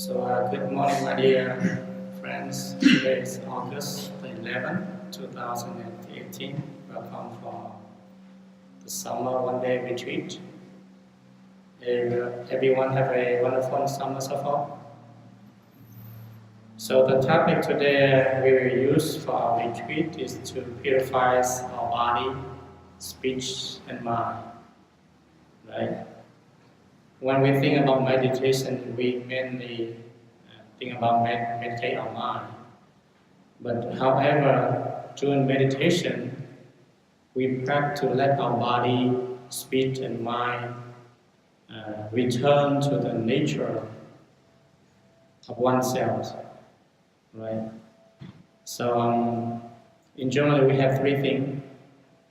Good morning, my dear friends. Today is August the 11th, 2018. Welcome for the summer one-day retreat. Everyone have a wonderful summer so far. So the topic today we will use for our retreat is to purify our body, speech, and mind. Right? When we think about meditation, we mainly think about meditate our mind. But however, during meditation, we practice to let our body, speech, and mind return to the nature of oneself. Right? So, in general, we have three things: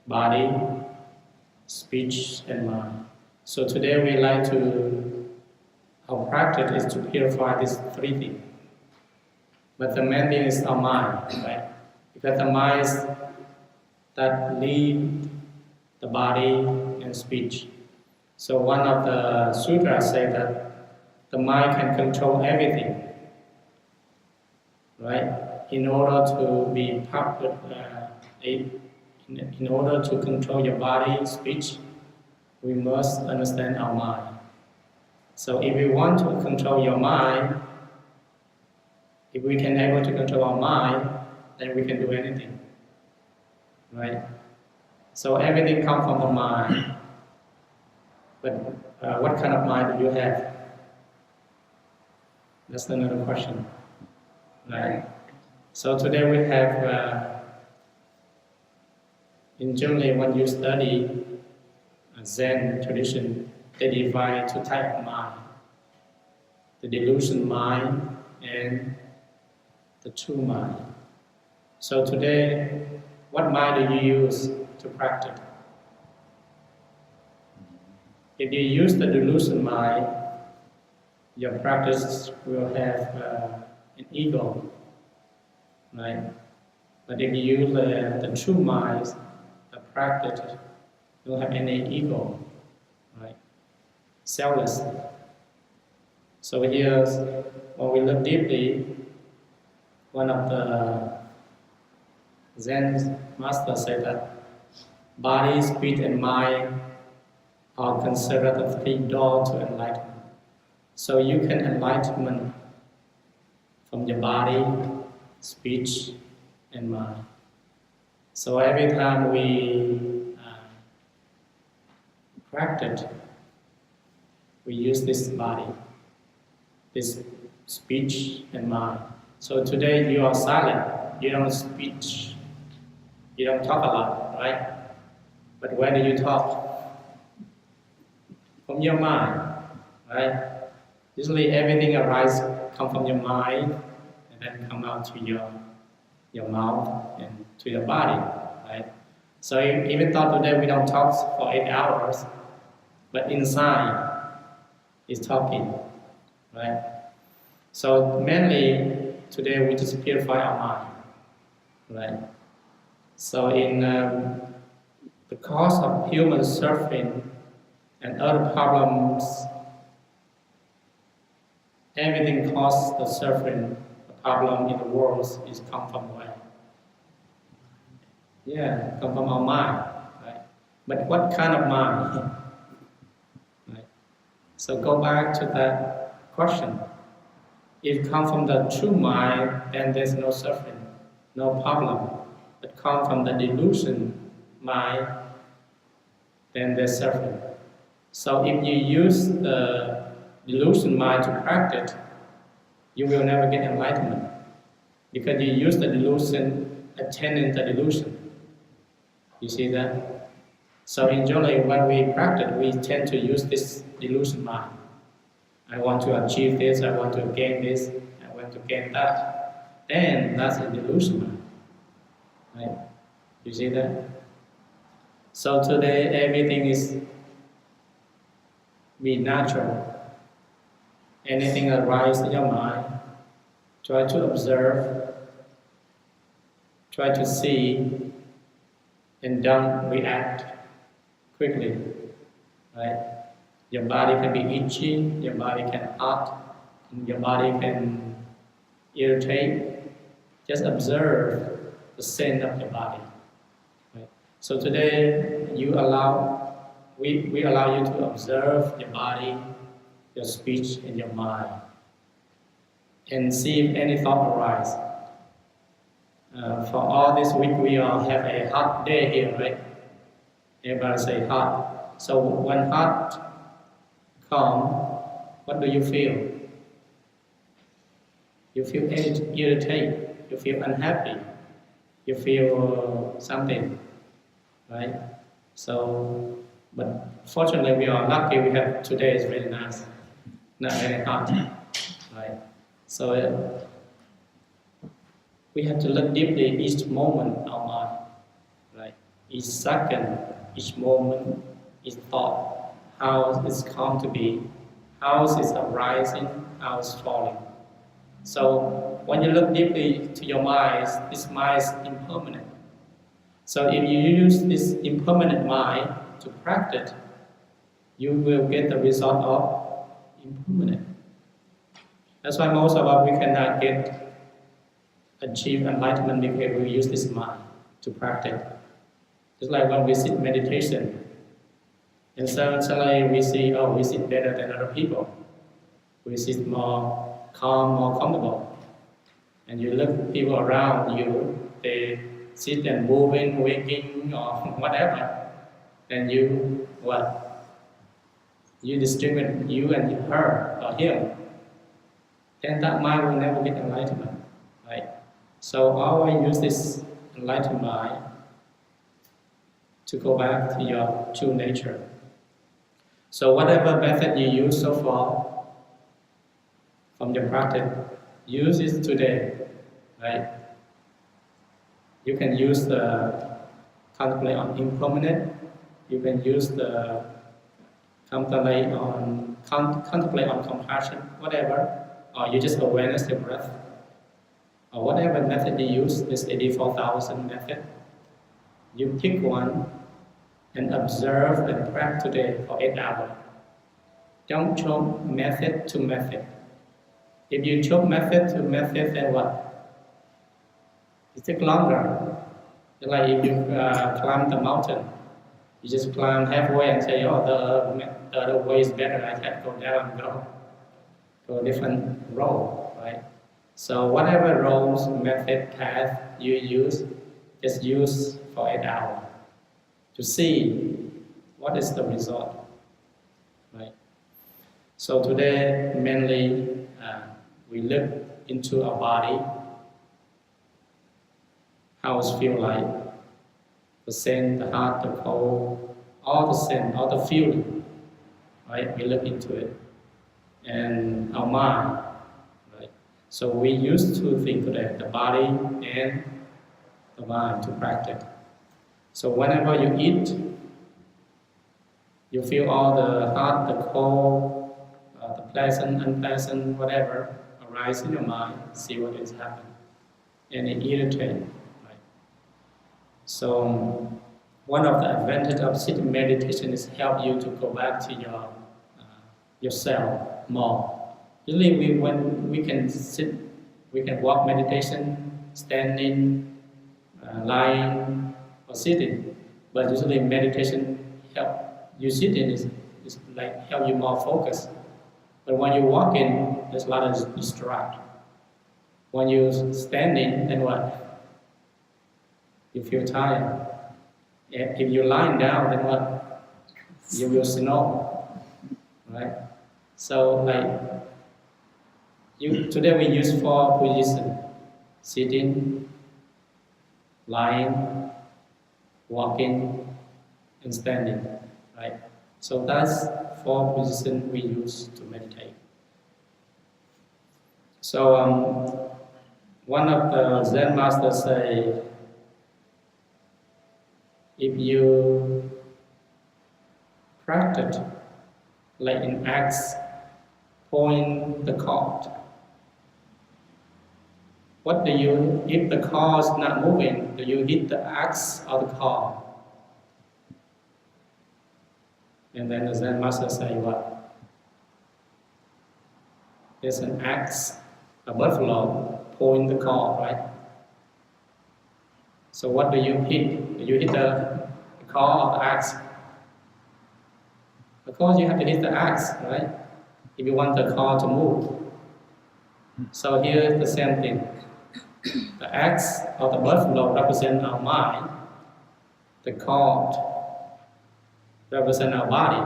body, speech, and mind. So today we like to, our practice is to purify these three things. But the main thing is our mind, right? Because the mind is that lead the body and speech. So one of the sutras say that the mind can control everything, right? In order to be in order to control your body, speech, we must understand our mind. So if we want to control your mind, if we can able to control our mind, then we can do anything, right? So everything comes from the mind. But what kind of mind do you have? That's another question, right? So today we have, in Germany, when you study Zen tradition, they divide two types of mind: the delusion mind and the true mind. So today, what mind do you use to practice? If you use the delusion mind, your practice will have an ego, right? But if you use the true mind, the practice don't have any ego, right? Selfless. So here, when we look deeply, one of the Zen masters said that body, speech, and mind are considered the three doors to enlightenment. So you can enlightenment from your body, speech, and mind. So every time we practice, we use this body, this speech and mind. So today you are silent, you don't speak, you don't talk a lot, right? But where do you talk? From your mind, right? Usually everything come from your mind and then come out to your mouth and to your body, right? So even though today we don't talk for 8 hours, but inside is talking, right? So mainly today we just purify our mind, right? So in the cause of human suffering and other problems, everything causes the suffering, the problem in the world is come from where? Yeah, come from our mind, right? But what kind of mind? Right? So go back to that question. If it comes from the true mind, then there's no suffering, no problem. But come from the delusion mind, then there's suffering. So if you use the delusion mind to practice, you will never get enlightenment, because you use the delusion, attending the delusion. You see that? So in general, when we practice, we tend to use this delusion mind. I want to achieve this, I want to gain this, I want to gain that. Then that's a delusion mind. Right? You see that? So today everything is be natural. Anything that arises in your mind, try to observe, try to see, and don't react quickly. Right? Your body can be itchy, your body can hurt, your body can irritate, just observe the scent of your body. Right? So today we allow you to observe your body, your speech, and your mind, and see if any thought arises. For all this week, we all have a hot day here, right? Everybody say hot. So when hot comes, what do you feel? You feel irritated, you feel unhappy, you feel something, right? So, but fortunately we are lucky we have today is very nice, not very hot, right? So we have to look deeply each moment of our mind, right? Each second, each moment, each thought, how it's come to be, how it's arising, how it's falling. So when you look deeply to your mind, this mind is impermanent. So if you use this impermanent mind to practice, you will get the result of impermanent. That's why most of us we cannot achieve enlightenment because we use this mind to practice. Just like when we sit meditation, and suddenly we see, oh, we sit better than other people. We sit more calm, more comfortable. And you look at people around you, they sit and moving, waking, or whatever. And you, what? You distinguish you and her or him. Then that mind will never get enlightenment, right? So always use this enlightened mind to go back to your true nature. So whatever method you use so far from your practice, use it today, right? You can use the contemplate on impermanent. You can use the contemplate on compassion, whatever. Or you just awareness your breath. Or whatever method you use, this 84,000 method, you pick one and observe and practice today for 8 hours. Don't jump method to method. If you jump method to method, then what? It takes longer. Just like if you climb the mountain, you just climb halfway and say, oh, the other way is better, I have to go down and go a different road, right? So whatever roads, method, path you use, just use for 8 hours to see what is the result, right? So today, mainly, we look into our body, how it feels like, the scent, the heart, the cold, all the scent, all the feeling, right? We look into it. And our mind, right? So we use two things today, the body and the mind to practice. So whenever you eat, you feel all the hot, the cold, the pleasant, unpleasant, whatever arise in your mind, see what is happening. And it irritates, right? So one of the advantages of sitting meditation is help you to go back to yourself more. Usually when we can sit, we can walk meditation, standing, lying, or sitting. But usually meditation help you sitting is like help you more focus. But when you walk in, there's a lot of distract. When you're standing, then what? You feel tired. If you're lying down, then what? You will snore, right? So today we use 4 positions: sitting, lying, walking, and standing, right? So that's 4 positions we use to meditate. So one of the Zen masters say, if you practice like in axe, point the cord. What do you, if the cord is not moving, do you hit the axe or the cord? And then the Zen master say what? There's an axe, a buffalo pulling the cord, right? So what do you hit? Do you hit the cord of the axe? Of course, you have to hit the axe, right? If you want the cord to move. So here is the same thing. The axe or the buffalo represent our mind. The cord represent our body.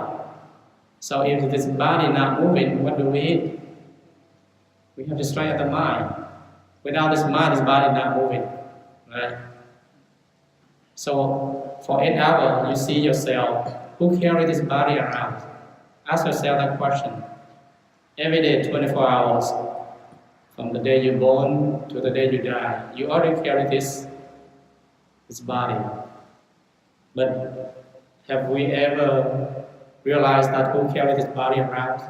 So if this body not moving, what do we hit? We have to strike the mind. Without this mind, this body not moving, right? So for 8 hours, you see yourself, who carry this body around? Ask yourself that question. Every day, 24 hours, from the day you're born to the day you die, you already carry this body. But have we ever realized that who carry this body around?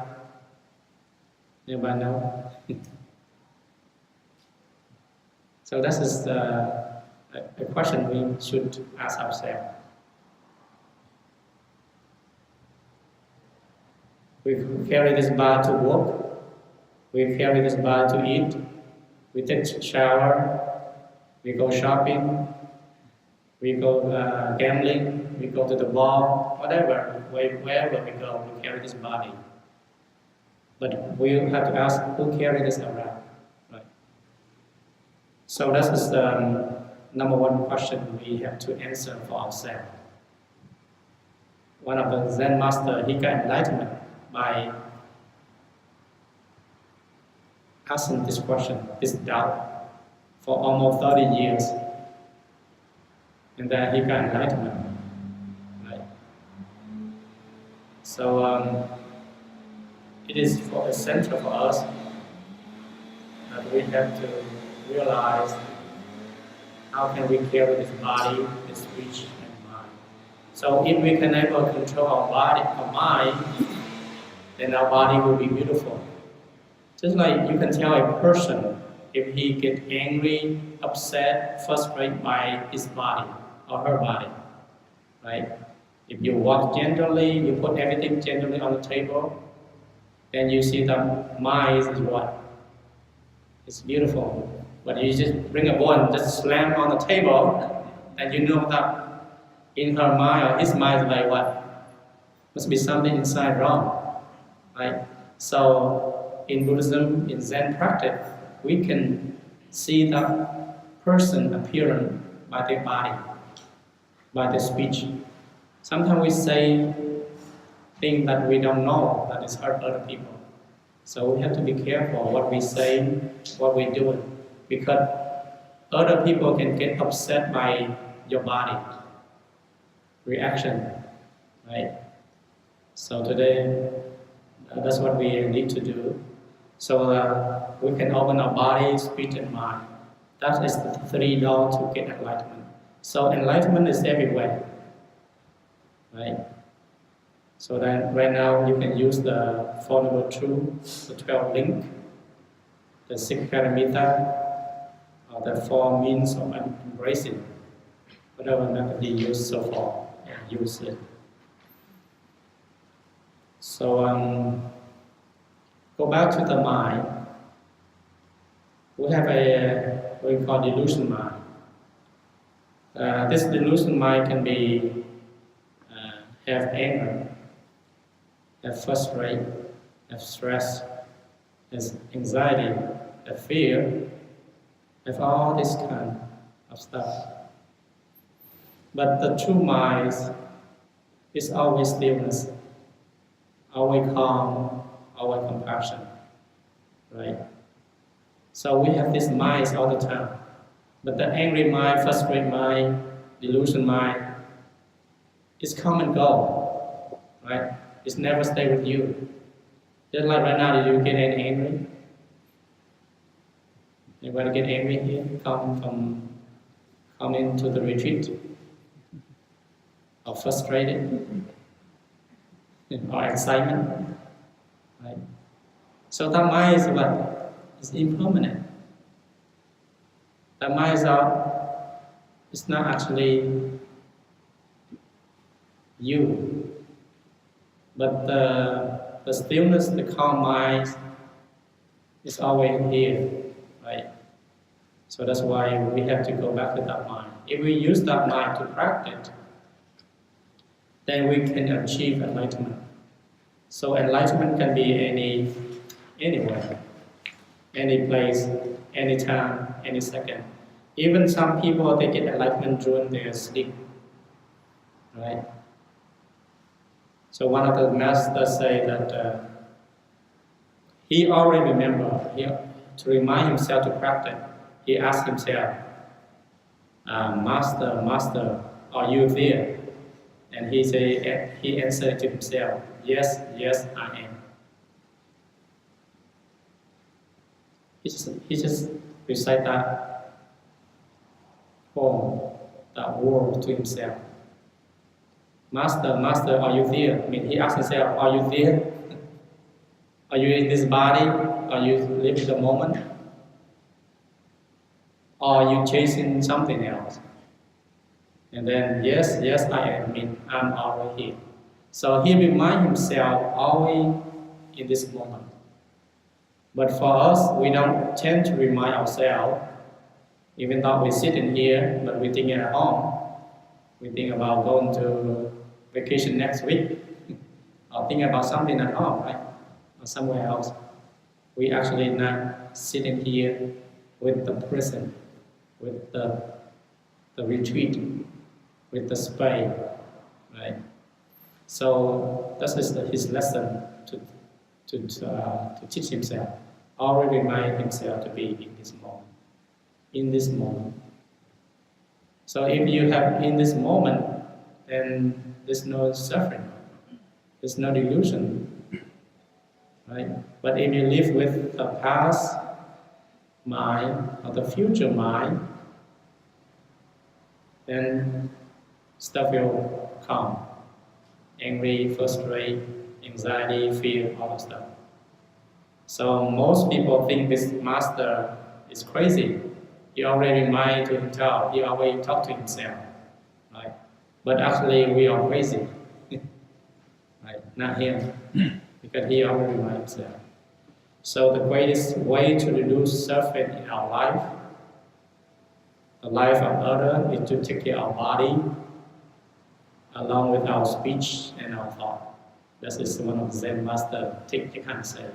Anybody know? So this is a question we should ask ourselves. We carry this body to work. We carry this body to eat. We take a shower. We go shopping. We go gambling. We go to the bar. Whatever, wherever we go, we carry this body. But we have to ask who carry this around, right? So this is the number one question we have to answer for ourselves. One of the Zen master, he got enlightenment by asking this question, this doubt, for almost 30 years. And then he got enlightenment, right? So it is essential for us that we have to realize how can we carry this body, this speech, and mind. So if we can ever control our body, our mind, then our body will be beautiful. Just like you can tell a person if he gets angry, upset, frustrated by his body or her body, right? If you walk gently, you put everything gently on the table, then you see the mind is what? It's beautiful. But you just bring a ball and just slam on the table, and you know that in her mind or his mind is like what? Must be something inside wrong, right? So in Buddhism, in Zen practice, we can see that person appearance by their body, by their speech. Sometimes we say things that we don't know that is hurt other people. So we have to be careful what we say, what we do, because other people can get upset by your body reaction, right? So today, that's what we need to do. So we can open our body, speech, and mind. That is the 3 doors to get enlightenment. So enlightenment is everywhere, right? So then right now you can use the Four Noble Truths, the 12 link, the 6 paramita, or the 4 means of embracing. Whatever method you use so far, use it. So go back to the mind. We have what we call delusion mind. This delusion mind can be have anger, have frustration, have stress, have anxiety, have fear, have all this kind of stuff. But the true mind is always stillness, always calm, always compassion, right? So we have these minds all the time. But the angry mind, frustrated mind, delusion mind, it's come and go, right? It's never stay with you. Just like right now, did you get any angry? Anybody get angry here? Come into the retreat? Or frustrated? Or excitement? Right? So that mind is what? It's impermanent. That mind is it's not actually you. But the stillness, the calm mind, It's always here, right? So that's why we have to go back to that mind. If we use that mind to practice, then we can achieve enlightenment. So enlightenment can be anywhere, any place, any time, any second. Even some people, they get enlightenment during their sleep, right? So one of the masters say that he already remember, to remind himself to practice, he asked himself, Master, are you there? And he answered to himself, yes, I am. He just recite that form, that word to himself. Master, are you there? I mean, he asked himself, are you there? Are you in this body? Are you living the moment? Or are you chasing something else? And then, yes, I am. I mean, I'm always here. So he reminds himself always in this moment. But for us, we don't tend to remind ourselves, even though we sit in here, but we think at home. We think about going to vacation next week, or think about something at home, right? Or somewhere else. We actually not sitting here with the present, with the retreat, with the space, right? So that's his lesson to teach himself. Always remind himself to be in this moment. In this moment. So if you have in this moment, then there's no suffering, there's no delusion, right? But if you live with the past mind or the future mind, then stuff will come. Angry, frustrated, anxiety, fear, all that stuff. So most people think this master is crazy. He already reminds to himself, he always talk to himself, right? But actually we are crazy, right? Not him, because he already reminds himself. So the greatest way to reduce suffering in our life, the life of others, is to take care of our body, along with our speech and our thought. That is one of the Zen master Thich say.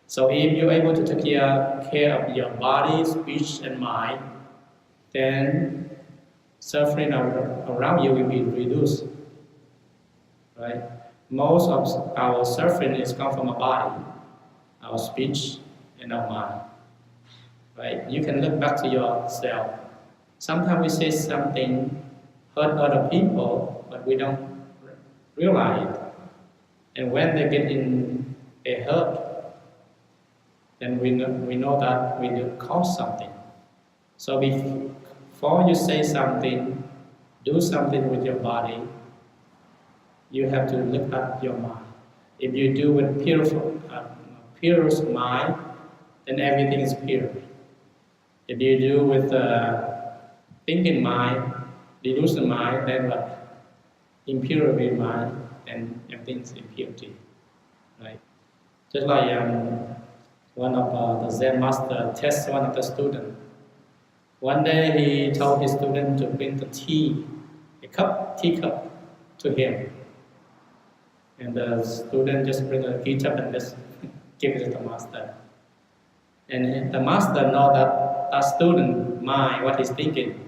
So if you're able to take care of your body, speech, and mind, then suffering around you will be reduced. Right? Most of our suffering is come from our body, our speech, and our mind. Right? You can look back to yourself. Sometimes we say something hurt other people, but we don't realize it. And when they get in a hurt, then we know that we did cause something. So before you say something, do something with your body, you have to look at your mind. If you do with pure mind, then everything is pure. If you do with thinking mind, delusion mind, then what? Impurity mind, then everything is impurity. Right? Just like one of the Zen master tests one of the students. One day he told his student to bring the teacup to him. And the student just bring a teacup and just give it to the master. And the master knows that student mind, what he's thinking.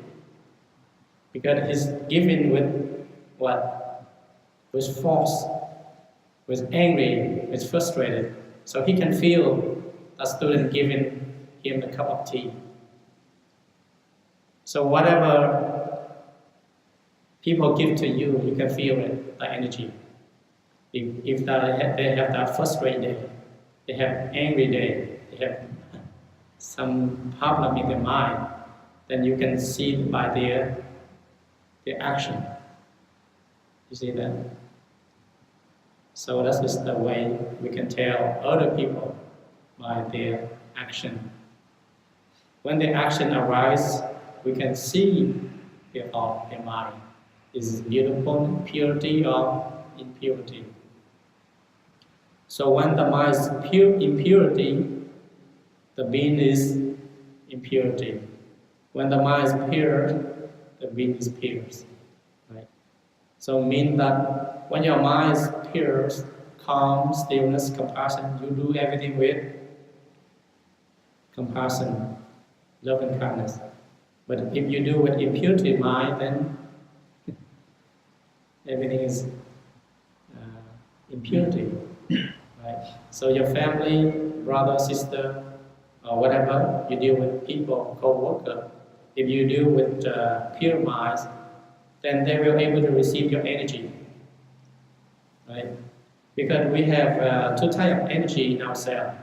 Because he's giving with what? With force, with angry, with frustrated. So he can feel the student giving him a cup of tea. So whatever people give to you, you can feel it, the energy. If they have that frustrated day, they have angry day, they have some problem in their mind, then you can see by their action. You see that? So that is the way we can tell other people by their action. When the action arises, we can see their thought, their mind. Is it beautiful, purity or impurity? So when the mind is pure impurity, the being is impurity. When the mind is pure, the being is pure. Right? So it means that when your mind is pure, calm, stillness, compassion, you do everything with compassion, love and kindness. But if you do with impurity mind, then everything is impurity. Right? So your family, brother, sister, or whatever, you deal with people, co-worker, if you deal with pure minds, then they will be able to receive your energy. Right? Because we have two types of energy in ourselves.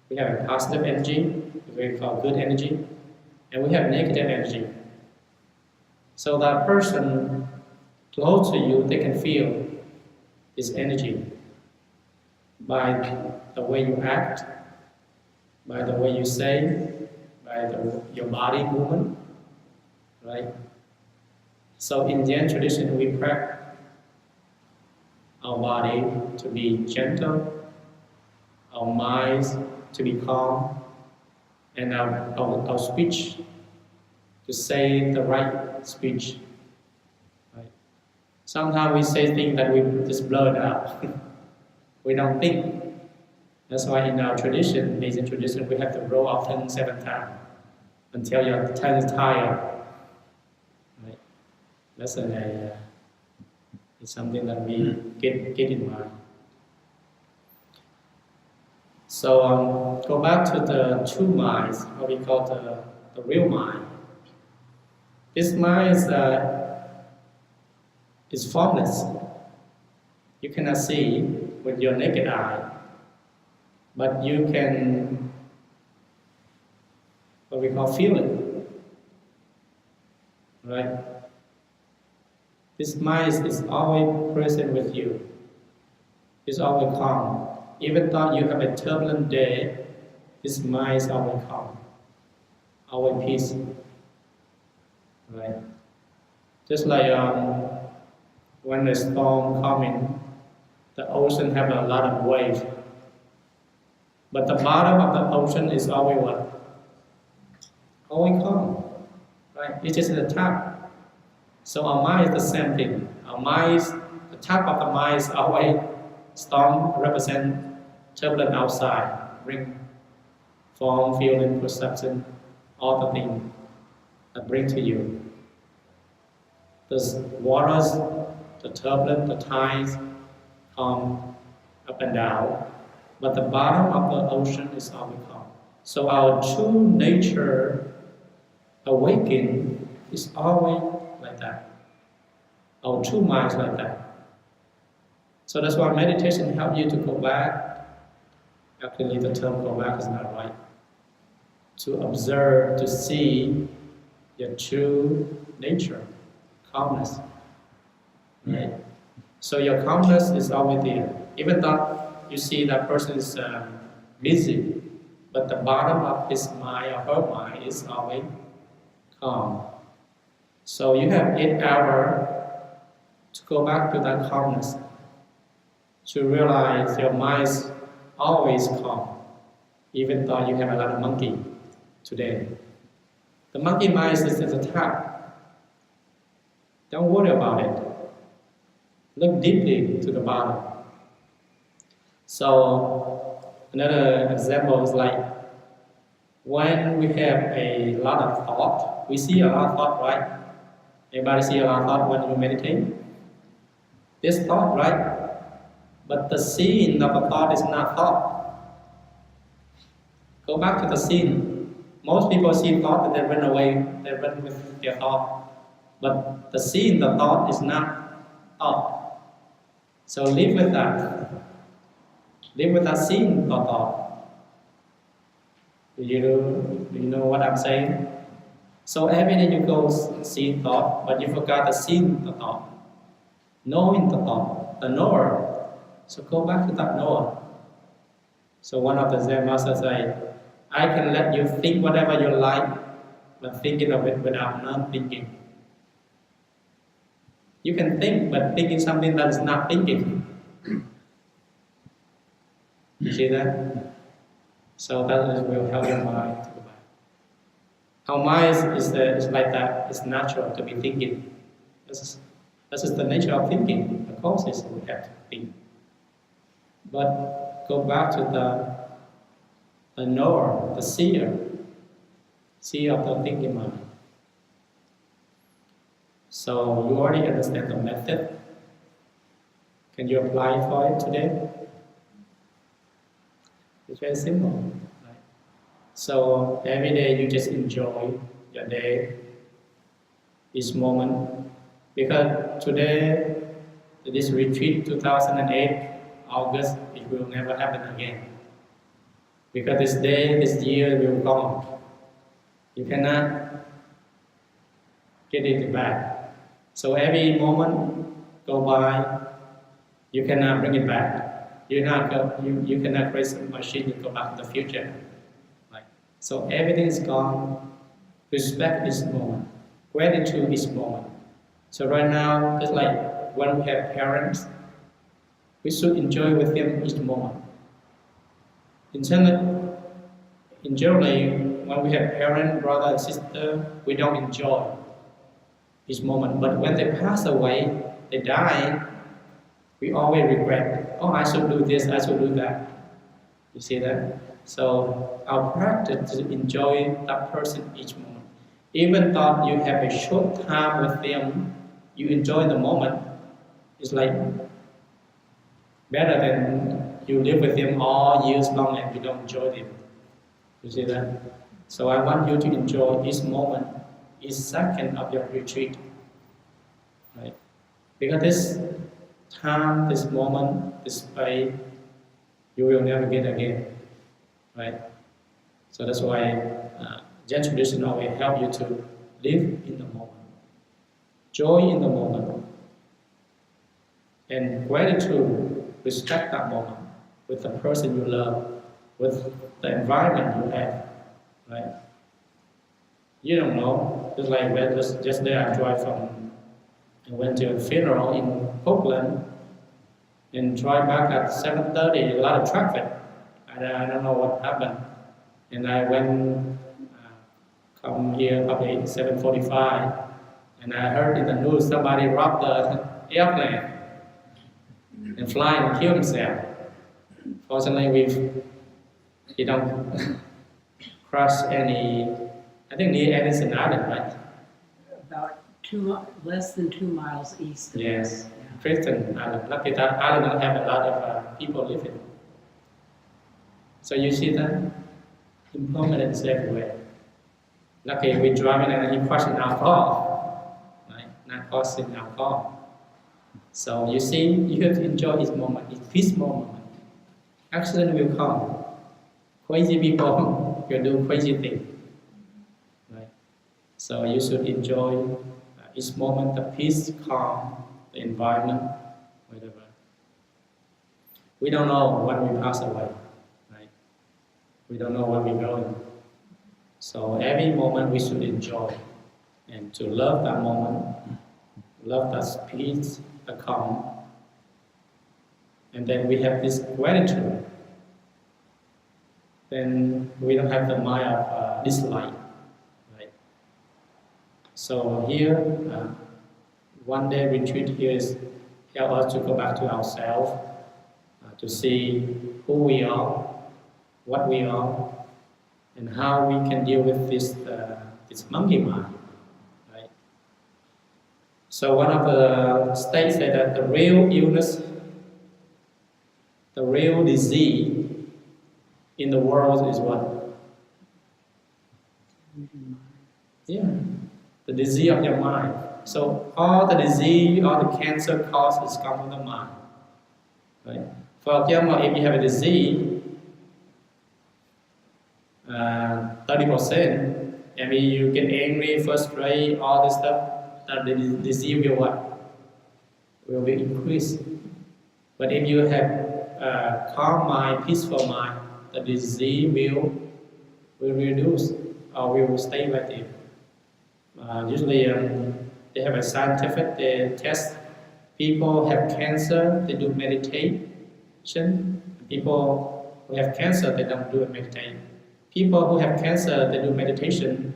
We have a positive energy, we call good energy, and we have negative energy. So that person close to you, they can feel this energy by the way you act, by the way you say, by your body movement, right? So in Zen tradition, we practice our body to be gentle, our minds to be calm, and our speech to say the right speech. Right? Sometimes we say things that we just blurt out. We don't think. That's why in our tradition, Asian tradition, we have to blow our tongue 7 times until your tongue is tired. Right? That's it's something that we get in mind. So go back to the true minds, what we call the real mind. This mind is formless. You cannot see with your naked eye, but you can, what we call, feel it. Right? This mind is always present with you. It's always calm. Even though you have a turbulent day, this mind is always calm, always peace. Right? Just like when the storm coming, the ocean have a lot of waves, but the bottom of the ocean is always what? Always calm. Right? It is the top. So our mind is the same thing. Our mind is, the top of the mind is always storm, represent turbulent outside, bring form, feeling, perception, all the things that bring to you. The waters, the turbulence, the tides come up and down, but the bottom of the ocean is always calm. So our true nature awakening is always like that. Our true mind is like that. So that's why meditation helps you to go back. Actually, the term go back is not right. To observe, to see your true nature, calmness. Right? So your calmness is always there. Even though you see that person is busy, but the bottom of his mind or her mind is always calm. So you have 8 hours to go back to that calmness, to realize your mind is always calm, even though you have a lot of monkey today. The monkey mind is at the top. Don't worry about it. Look deeply to the bottom. So another example is like when we have a lot of thought, we see a lot of thought, right? Everybody see a lot of thought when you meditate? This thought, right? But the scene of a thought is not thought. Go back to the scene. Most people see thought and they run away, they run with their thought. But the scene, the thought is not thought. So live with that. Live with that scene of thought. Do you know what I'm saying? So every day you go see thought, but you forgot the scene the thought. Knowing the thought, the knower. So go back to that knower. So one of the Zen masters say, I can let you think whatever you like, but thinking of it without not thinking. You can think, but thinking something that is not thinking. You see that? So that will help your mind to go back. Our mind is like that. It's natural to be thinking. This is the nature of thinking. Of course, we have to think. But go back to the knower, the seer of the thinking mind. So you already understand the method. Can you apply for it today? It's very simple. Right? So every day you just enjoy your day, each moment. Because today, this retreat 2008, August, it will never happen again. Because this day, this year will gone. You cannot get it back. So every moment go by, you cannot bring it back. You cannot create a machine to go back to the future. Right? So everything is gone. Respect each moment. Gratitude each moment. So right now, it's like when we have parents, we should enjoy with them each moment. Generally, when we have parents, brother and sister, we don't enjoy each moment. But when they pass away, they die, we always regret. Oh, I should do this, I should do that. You see that? So our practice to enjoy that person each moment. Even though you have a short time with them, you enjoy the moment. It's like better than you live with them all years long and you don't enjoy them. You see that? So I want you to enjoy each moment, each second of your retreat. Right? Because this time, this moment, this space, you will never get again. Right? So that's why Zen tradition always help you to live in the moment. Joy in the moment. And gratitude, respect that moment with the person you love, with the environment you have. Right? You don't know. Just like just there I went to a funeral in Oakland and drive back at 7:30, a lot of traffic. I don't know what happened. And I went, come here probably 7:45, and I heard in the news somebody robbed the airplane and fly and kill himself. Fortunately, he don't crash any, I think near Edison Island, right? About less than 2 miles east of Yes, us. Renton Island. Lucky that island don't have a lot of people living. So you see that impermanence everywhere. Lucky we driving and he crashed in our car, right? Not causing our car. So you see, you have to enjoy this moment, this peaceful moment. Accident will come. Crazy people will do crazy things. Right? So you should enjoy each moment, the peace, calm, the environment, whatever. We don't know when we pass away. Right? We don't know where we're going. So every moment we should enjoy and to love that moment, love that peace, the calm. And then we have this gratitude. Then we don't have the mind of dislike. Right? So here, one day retreat here is help us to go back to ourselves, to see who we are, what we are, and how we can deal with this monkey mind. Right? So one of the states said that the real illness, the real disease in the world is what? Yeah, the disease of your mind. So all the disease, all the cancer causes come from the mind. Right? For example, if you have a disease, 30%, and you get angry, frustrated, all this stuff, that the disease will what? Will be increased. But if you have calm mind, peaceful mind, the disease will reduce or will stay with you. Usually they have a scientific, they test people have cancer, they do meditation. People who have cancer, they don't do a meditation. People who have cancer, they do meditation.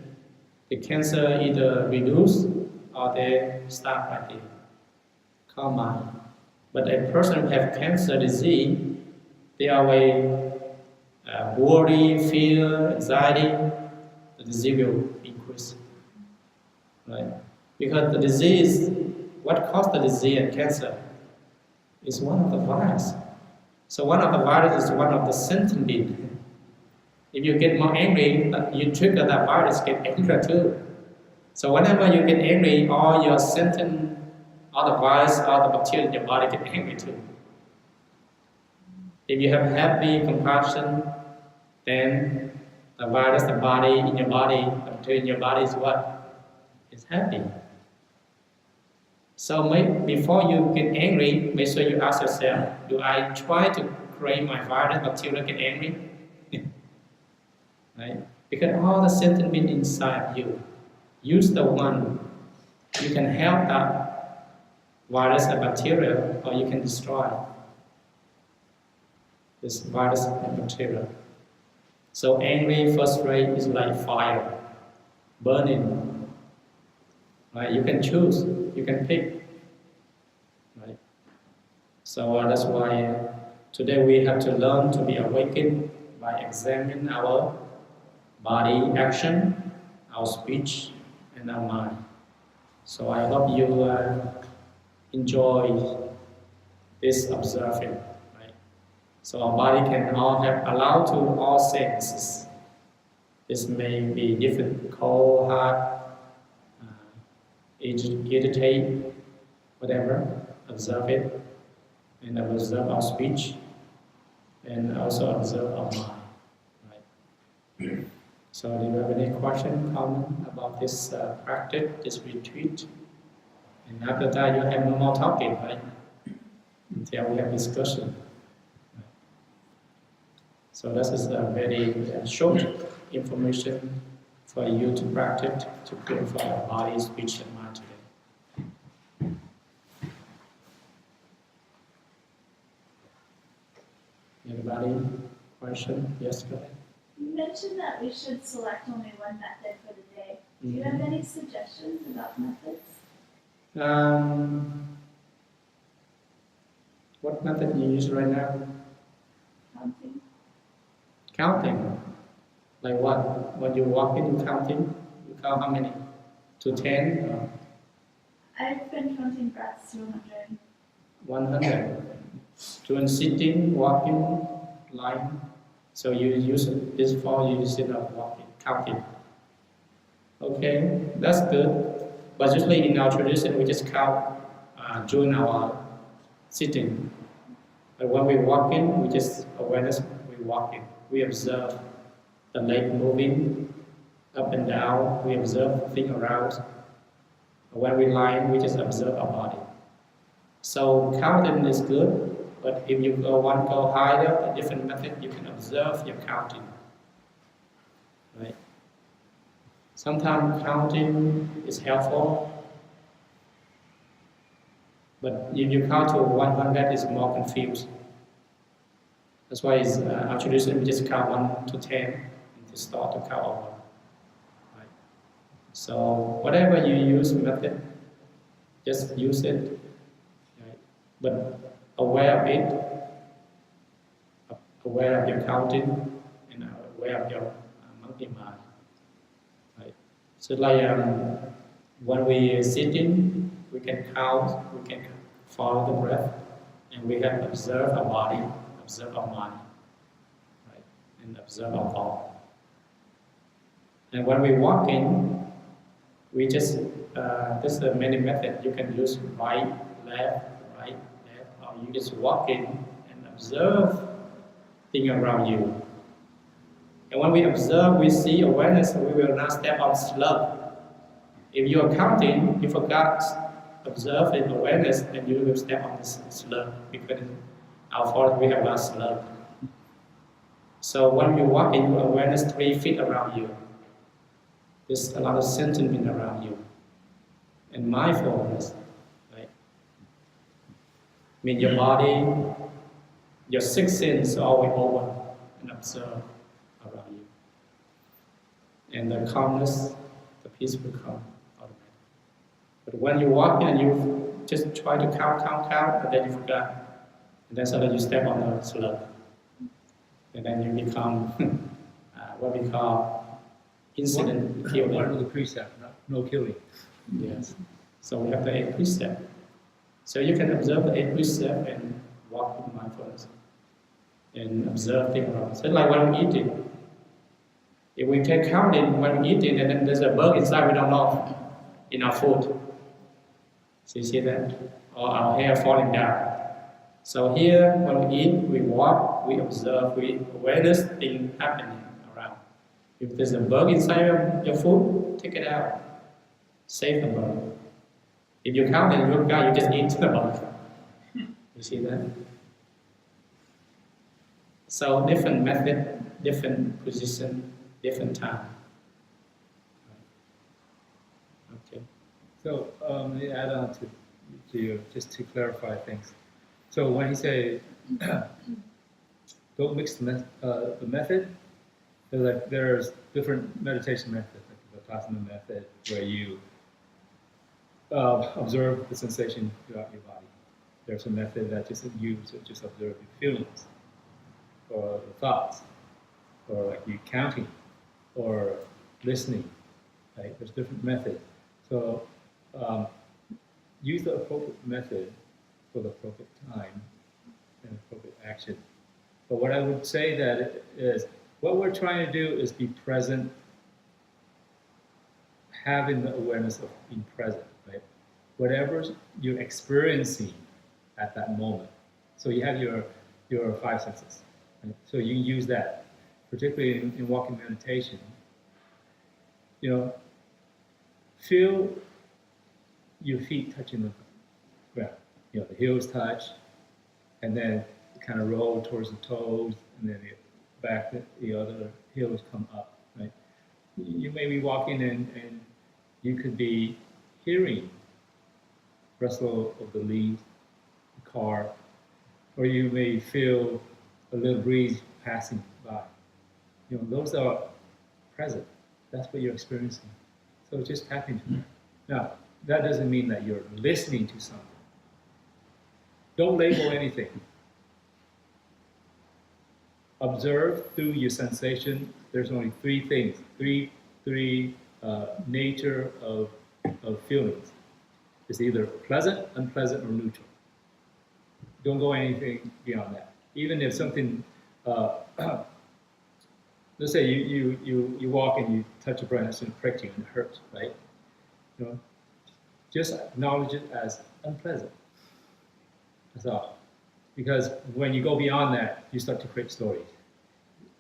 The cancer either reduce or they start by the calm mind. But a person who have cancer disease, they always worry, fear, anxiety. The disease will increase, right? Because the disease, what caused the disease and cancer, is one of the virus. So one of the virus is one of the symptoms. If you get more angry, you trigger that virus get angry too. So whenever you get angry, all your symptoms, all the virus, all the bacteria in your body get angry too. If you have happy compassion, then the virus, the body in your body, the bacteria in your body is what? Is happy. So before you get angry, make sure you ask yourself, do I try to create my virus, bacteria get angry? Right? Because all the symptoms inside you, use the one. You can help that virus and bacteria, or you can destroy this virus and bacteria. So angry, frustrated is like fire, burning. Right? You can choose, you can pick. Right? So that's why today we have to learn to be awakened by examining our body action, our speech, and our mind. So I hope you enjoy this observing. Right? So our body can all have allowed to all senses. This may be different, cold, hot, irritate, whatever. Observe it, and observe our speech, and also observe our mind. Right? So do you have any question, comment about this practice, this retreat? And after that, you have no more talking, right? Until we have discussion. So this is a very short information for you to practice to purify our body, speech, and mind today. Anybody? Question? Yes, go ahead. You mentioned that we should select only one method for the day. Do you have any suggestions about methods? What method you use right now? Counting. Counting? Like what? When you walk in, you counting? You count how many? To 10? Or I've been counting breaths to 100. 100. Doing sitting, walking, lying. So you use this for you use it of walking, counting. Okay, that's good. But usually in our tradition, we just count during our sitting. But when we walk in, we just awareness, we walk in. We observe the leg moving up and down. We observe things around. When we lie, we just observe our body. So counting is good. But if you want to go higher, a different method, you can observe your counting. Right? Sometimes counting is helpful, but if you count to 100, it's more confused. That's why our tradition, we just count 1 to 10 and to start to count over. Right? So whatever you use method, just use it. Right? But aware of it, aware of your counting, and aware of your monkey mind. Right? So like when we are sitting, we can count, we can follow the breath, and we can observe our body, observe our mind, right? And observe our thought. And when we walk in, we just, there's many methods. You can use right, left, or you just walk in and observe things around you. And when we observe, we see awareness, we will not step on slope. If you are counting, you forgot observe and awareness, then you will step on this slope because our forest we have one slope. So when you walk in, your awareness 3 feet around you. There's a lot of sentiment around you. And mindfulness, right? I mean your body, your 6 senses are always open. and observe around you. And the calmness, the peace will come automatically. But when you walk in and you just try to count, and then you forgot. And then suddenly you step on the slug. And then you become what we call incident killing. One of the precepts, no killing. Yes. So we have the 8 precepts. So you can observe the 8 precepts and walk with mindfulness and observe things around. So like when we eating, if we can count it when we eating and then there's a bug inside we don't know in our food. So you see that? Or our hair falling down. So here when we eat, we walk, we observe, we awareness things happening around. If there's a bug inside your food, take it out. Save the bug. If you count and look down, you just eat the bug. You see that? So different method, different position, different time. Okay. So let me add on to you, just to clarify things. So when he say, don't mix the method, there's different meditation methods, like the Vipassana method, where you observe the sensation throughout your body. There's a method that just you just observe your feelings, or the thoughts, or like you counting, or listening. Right? There's different methods. So use the appropriate method for the appropriate time and appropriate action. But what I would say that is, what we're trying to do is be present, having the awareness of being present, right? Whatever you're experiencing at that moment. So you have your 5 senses. Right? So you use that, particularly in walking meditation. Feel your feet touching the ground. The heels touch, and then kind of roll towards the toes, and then the other heels come up, right? You may be walking and you could be hearing rustle of the leaves, the car, or you may feel a little breeze passing by. Those are present. That's what you're experiencing. So just tap into that. Now, that doesn't mean that you're listening to something. Don't label anything. Observe through your sensation. There's only 3 things, three nature of feelings. It's either pleasant, unpleasant, or neutral. Don't go anything beyond that. Even if something, let's say you walk and you touch a branch and it pricks you and it hurts, right? Just acknowledge it as unpleasant. That's all. Because when you go beyond that, you start to create stories.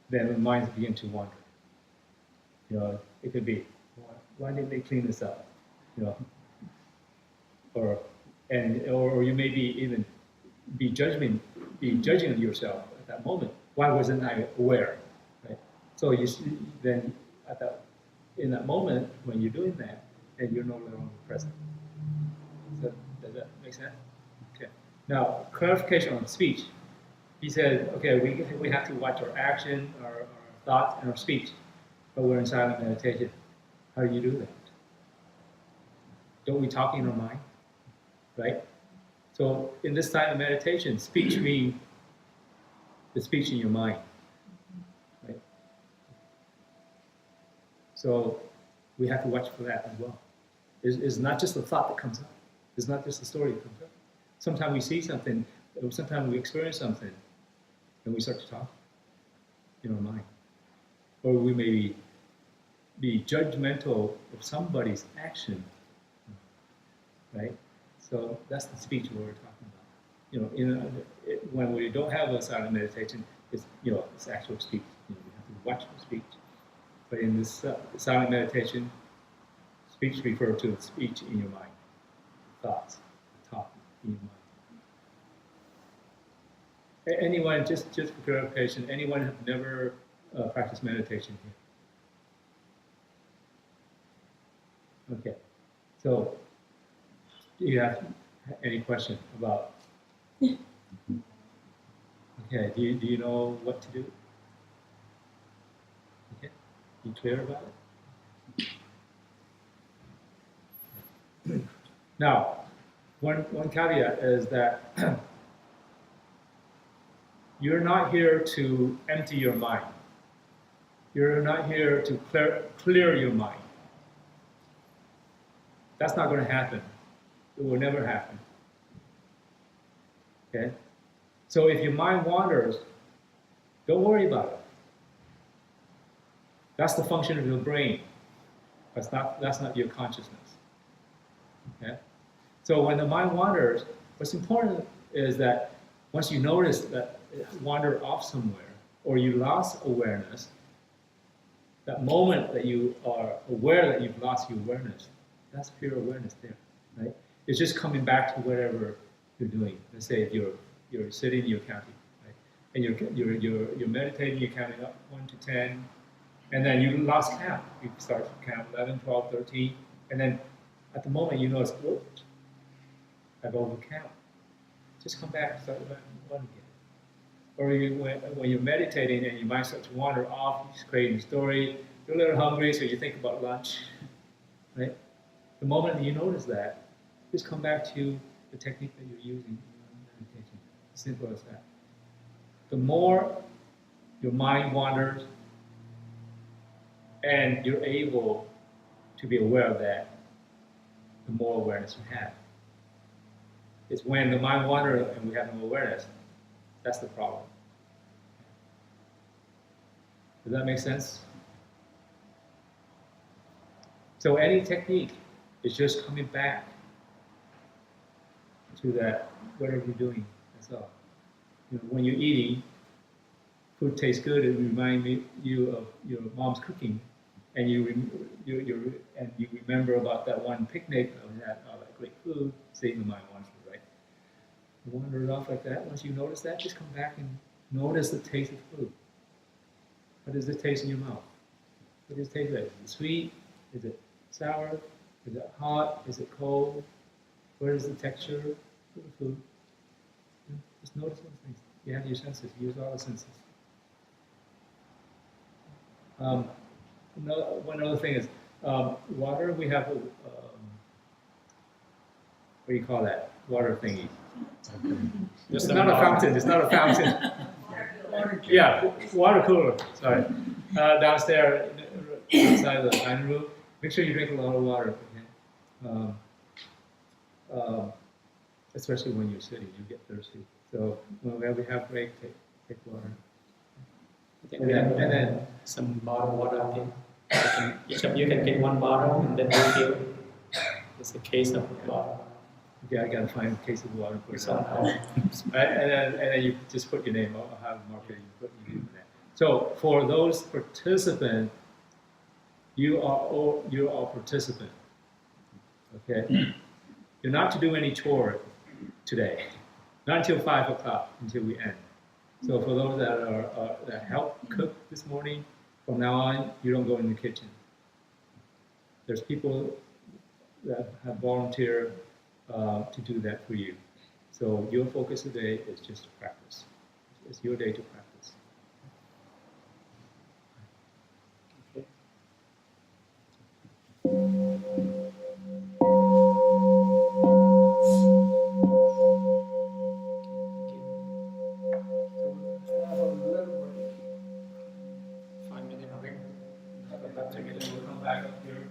Then the minds begin to wander. It could be, why didn't they clean this up? Or you may be even be judging yourself at that moment. Why wasn't I aware? Right? So then in that moment when you're doing that, and you're no longer present. So does that make sense? Okay. Now, clarification on speech. He said, okay, we have to watch our action, our thoughts, and our speech, but we're in silent meditation. How do you do that? Don't we talk in our mind? Right? So in this silent meditation, speech means the speech in your mind. Right? So we have to watch for that as well. It's not just the thought that comes up. It's not just the story that comes up. Sometimes we see something, or sometimes we experience something, and we start to talk in our mind. Or we may be judgmental of somebody's action, right? So that's the speech we're talking about. When we don't have a silent meditation, it's actual speech. We have to watch the speech. But in this silent meditation, speech refers to the speech in your mind, thoughts, talk in your mind. Anyone, just for clarification, anyone who have never practiced meditation here? Okay. So, do you have any question about? Okay. Do you know what to do? Be clear about it. Now, one caveat is that you're not here to empty your mind. You're not here to clear your mind. That's not going to happen. It will never happen. Okay? So if your mind wanders, don't worry about it. That's the function of your brain. That's not your consciousness. Okay? So when the mind wanders, what's important is that once you notice that it wandered off somewhere, or you lost awareness, that moment that you are aware that you've lost your awareness, that's pure awareness there, right? It's just coming back to whatever you're doing. Let's say if you're sitting, you're counting, right? And you're meditating, you're counting up 1 to 10, and then you lost count. You start to count 11, 12, 13, and then at the moment you notice, whoops, I've overcount. Just come back, start with 1 again. Or when you're meditating and your mind starts to wander off, you're creating a story, you're a little hungry, so you think about lunch, right? The moment you notice that, just come back to the technique that you're using in meditation. Simple as that. The more your mind wanders and you're able to be aware of that, the more awareness you have. It's when the mind wanders and we have no awareness, that's the problem. Does that make sense? So any technique is just coming back to that, whatever you're doing, that's all. You know, when you're eating, food tastes good, it reminds you of your mom's cooking, and you remember about that one picnic, of that, all that great food, seeing the mind wanders, right? Wander off like that. Once you notice that, just come back and notice the taste of food. What is the taste in your mouth? What is the taste like? Is it sweet? Is it sour? Is it hot? Is it cold? What is the texture of the food? Just notice those things. You have your senses. Use all the senses. One other thing is water. We have what do you call that? Water thingy. It's not a fountain. It's not a fountain. Yeah, water cooler. Sorry, downstairs, outside the dining room. Make sure you drink a lot of water. Okay? Especially when you're sitting, you get thirsty. So when we have break, take water. I think and then some bottled water. I think each of you can get 1 bottle and then refill. It's a case of water. Okay, I gotta find a case of water for So, right? And then you just put your name. I'll have market. You put your name in there. So for those participants, you are all participant. Okay, you're not to do any chore today. Not until 5 o'clock, until we end. So for those that help cook this morning, from now on, you don't go in the kitchen. There's people that have volunteered to do that for you. So your focus today is just to practice. It's your day to practice. okay. Have a 5-minute break. We'll come back up here.